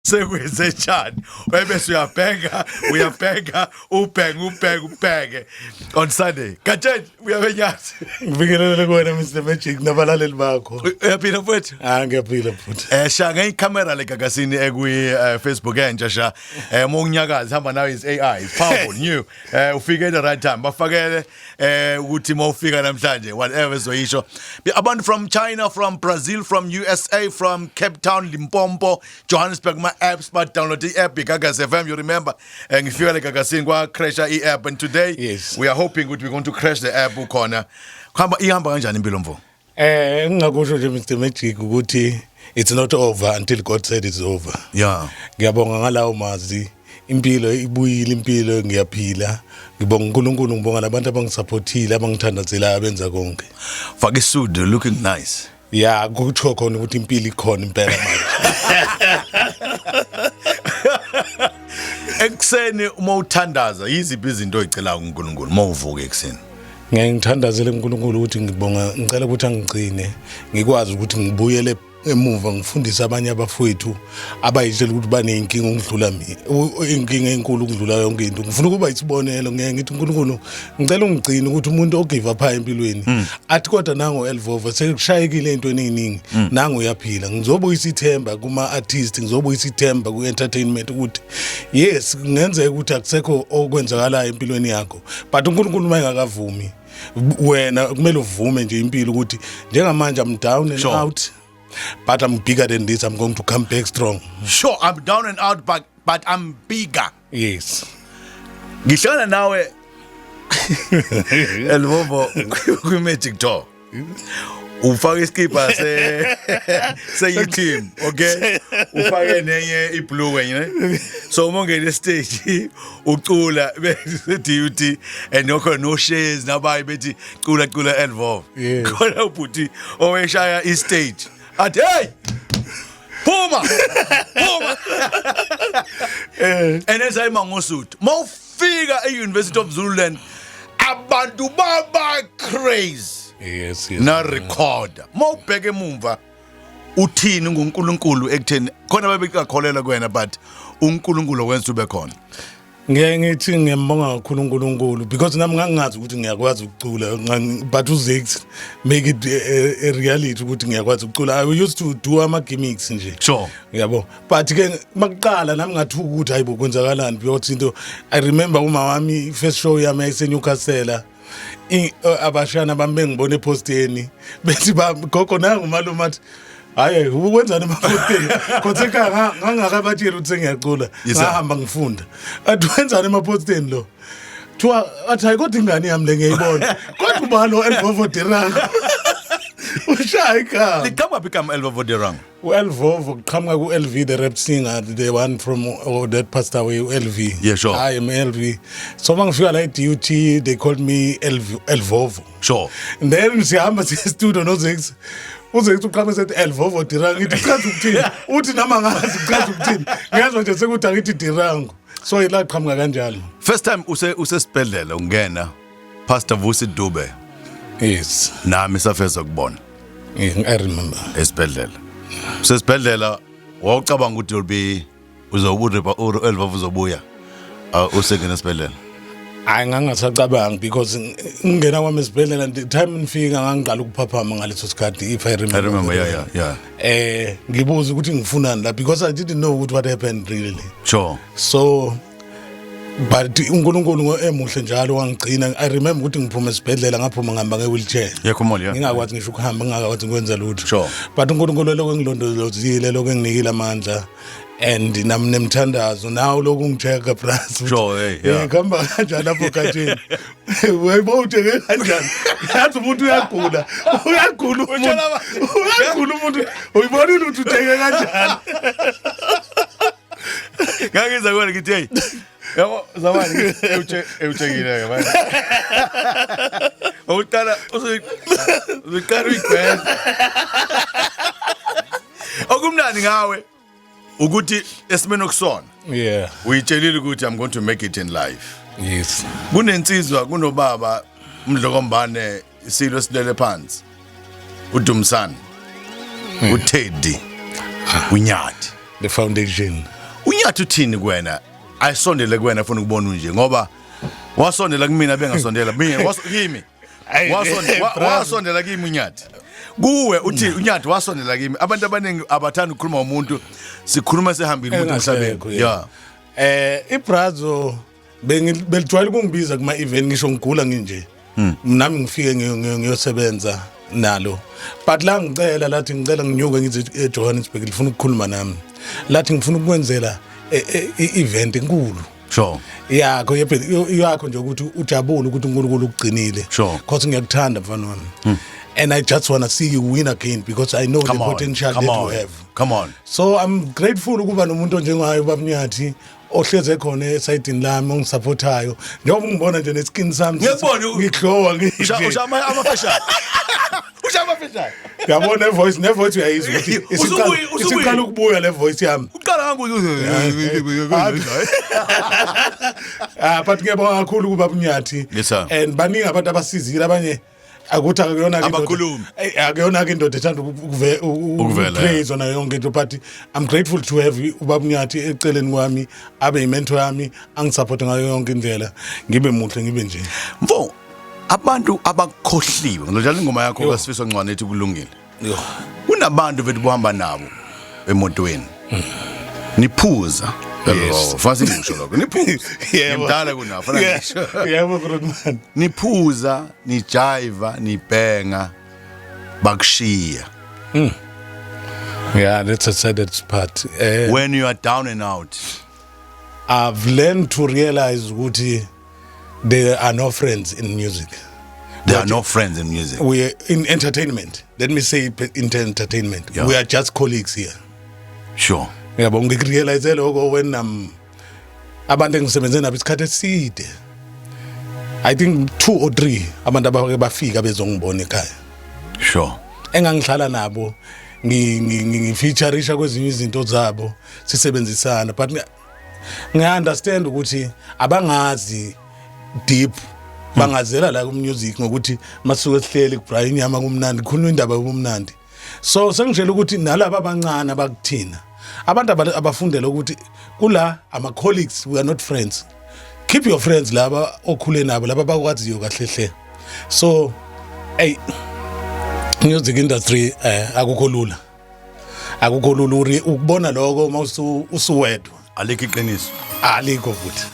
sekwenzenjani webese uyabheka ubheke on Sunday katsheni uyabenyathi Ngivikelele kuwena Mr Magic nabalaleli bakho. uyaphila mfowethu Ngiyaphila futhi. Shanga icamera legagasini ekwi Facebook entsha sha mongunyakazi hamba nayo is AI is powerful new ufike at the right time bafakele ukuthi mawufika namhlanje whatever zoyisho abantu from China, from Brazil, from USA, from Cape Town, Limpopo, Johannesburg, my apps but download the app Gagas FM. You remember ngifika legagasini kwa crash app and today yes. We are hoping that we're going to crash the app ukhona ihamba kanjani impilo mfo Ngingakusho nje Mr Magic ukuthi it's not over until God said it's over. Yeah. Ngiyabonga ngalawo mazi. Impilo ibuyile impilo ngiyaphila. Ngibonga uNkulunkulu ngibonga nabantu abangisupportile abangithandazela abenza konke. Fake suit looking nice. Yeah, kutsho khona ukuthi impilo ikhona impela manje. Ekseni uma uthandaza yiziphi izinto oyicela kuNkulunkulu uma uvuka ekseni? Ngiyangithandazela uNkulunkulu ukuthi ngicela ukuthi angigcine ngikwazi ukuthi ngibuyele emuva ngifundise abanye abafowethu abayitshela ukuthi banenkinga ngidlula mina inkinga enkulu ukudlula yonke into ngifuna ukuba isibonelo ngithi uNkulunkulu ngicela ungigcine ukuthi umuntu ogive up empilweni athi kodwa nango elvovo sekushayekile into eningi nango uyaphila ngizobuyisa ithemba kuma artist ngizobuyisa ithemba ku entertainment ukuthi yes ngenzeka ukuthi akusekho okwenzakalayo empilweni yakho but uNkulunkulu mayengakavumi wena kumele uvume nje impilo ukuthi njengamanje I'm down and out but I'm bigger than this. I'm going to come back strong. Sure, I'm down and out, but I'm bigger. Yes. Ngihlala nawe elvovo ku Magic Tour. Ufake iskipa se team, okay? Ufake nenye iblue wenye. So umongene stage ucula bethi and no shares nabayi bethi cula elvovo. Khona ubhuti oweshaya istage. Athi hey Puma and esayima ngosuthi mawufika eUniversity of Zululand abantu baba crazy yes na record mawubheke emumva uthini nguNkulunkulu ekutheni khona babekakholela kuwena but uNkulunkulu wenza ube khona ngithi ngiyambonga kakhulu uNkulunkulu because nami ngangazi ukuthi ngiyakwazi ukucula but uZex make it a reality ukuthi ngiyakwazi ukucula. I used to do ama gimmicks nje sure yabo but ke makuqala nami ngathuka ukuthi hayibo kwenzakalani because into I remember uma wami first show yami eseNewcastle abashana bambe ngibone posteni bethi gogo nangu malume athi hayi ukwenzani emaposteni kodwa ekhaya ngangakabatshela ukuthi ngiyacula ngahamba ngifunda athi wenzani emaposteni lo thiwa athi hayi kodwa ingane yami le ngiyayibona kodwa ubalo elvovo derang ushaya ekhaya likhamba become elvovo derang uElvovo qhamuka kuLV the rap singer the one from that passed away uLV yeah sure I am LV so mangifika la eDUT they called me Elvovo sure and then sihamba studio noZex uZex uqhamuka sethi elvovo dirang ithi chaza ukuthini uthi nama ngazi chaza ukuthini ngezwe nje sekuthi akithi dirango so ila qhamuka kanjalo first time usesibhedlela ungena Pastor Vusi Dube yes nami safeza kubona I remember esibhedlela usesibhedlela wawucabanga ukuthi uzoburepa elvovo uzobuya usengena esibhedlela hayi ngangasacabanga because ngingena kwami esibhedlela the time ngifika ngangiqala ukuphaphama ngaleso sikhathi if I remember yeah ngibuza ukuthi ngifunani la because I didn't know what happened really sure so but uNkulunkulu emuhle njalo wangigcina I remember ukuthi ngiphuma esibhedlela ngaphuma ngihamba ngewheelchair yakhomoli ngingakwazi ngisho ukuhamba ngingakwazi ukwenza lutho sure but uNkulunkulu lokho engilondolozile lokho enginikile amandla and nami nemthandazo nawo lokho ngijeka plus sure yeah ngihamba kanjani lapho khathini wayibona kanjani yathi umuntu uyagula umuntu uyibonile ukuthi utheke kanjani ngangizwa kwena ngithi hey yabo zamani ewuthekile manje awutala uziqala igweza okumnandi ngawe ukuthi esimene okusona yeah uyitshelile ukuthi I'm going to make it in life yes kunensizwa kunobaba umdlokombane isilo silele phansi uDumsana uTeddy uNyathi the foundation unyathi uthini kuwena ayisondele kuwena ufuna ukubona unje ngoba wasondela kumina bengasondela mina kimi wasondela kimi unyathi kuwe uthi unyathi wasondela kimi abantu abaningi abathanda ukukhuluma umuntu sikhuluma sehambile umuntu emhlabeni ibrazo belitwala ukungibiza kuma event ngisho ngigula nginje nami ngifike ngiyosebenza nalo but la ngicela lathi ngicela nginyuke ngize eJohannesburg ngifuna ukukhuluma nami lathi ngifuna ukwenzela i-event enkulu sure yakho nje ukuthi ujabule ukuthi uNkulunkulu ukugcinile because ngiyakuthanda mfana wami and I just want to see you win again because I know the potential that you have. Come on. So I'm grateful ukuba nomuntu onjengaye uBabunyathi ohleze khona esayidini lami ongisupportayo njengoba ungibona nje neskin sami ngihlowa ushama amafashani ushama amafashani yabona ne-voice uyayizwa ukuthi isiqala ukubuya le voice yami uqala but ngiyabonga kakhulu kuBabunyathi and baningi abantu abasizile abanye akuthi akuyona ke indoda ethanda ukupraise ona yonke into but I'm grateful to have uBabunyathi eceleni kwami abe imentor yami angisupport ngayo yonke indlela ngibe muhle ngibe nje mfo abantu abakhohliwe ngizojala ingoma yakho kaSifiso Ncwane ethi kulungile kunabantu bethu bohamba nabo emotweni niphuza fasi ngisho lokho niphuza ngimdala kunafana ngisho yebo Grootman niphuza nijiva nibhenga bakushiya yeah that's a sad part when you are down and out I've learned to realize ukuthi there are no friends in music. There are no friends in music. We are in entertainment. Let me say in entertainment. Yeah. We are just colleagues here. Sure. Yabo ngikurealize lokho when abantu engisebenze nabo isikhathi eside. I think 2 or 3 abantu abake bafika bezongibona ekhaya. Sure. Engangihlala nabo ngifeatureisha kwezinye izinto zabo sisebenzisana but ngiunderstand ukuthi abangazi deep bangazela la ku-music ngokuthi masuke sihleli kuBrian Nyama kumnandi khuluma indaba yobumnandi so sengishela ukuthi nalabo abancane abakuthina abantu abafundela ukuthi kula ama colleagues we are not friends keep your friends laba okhule nabo laba bakwaziyo kahle so music industry akukho lula ukubona lokho mawusuwedwa alikho iqiniso alikho futhi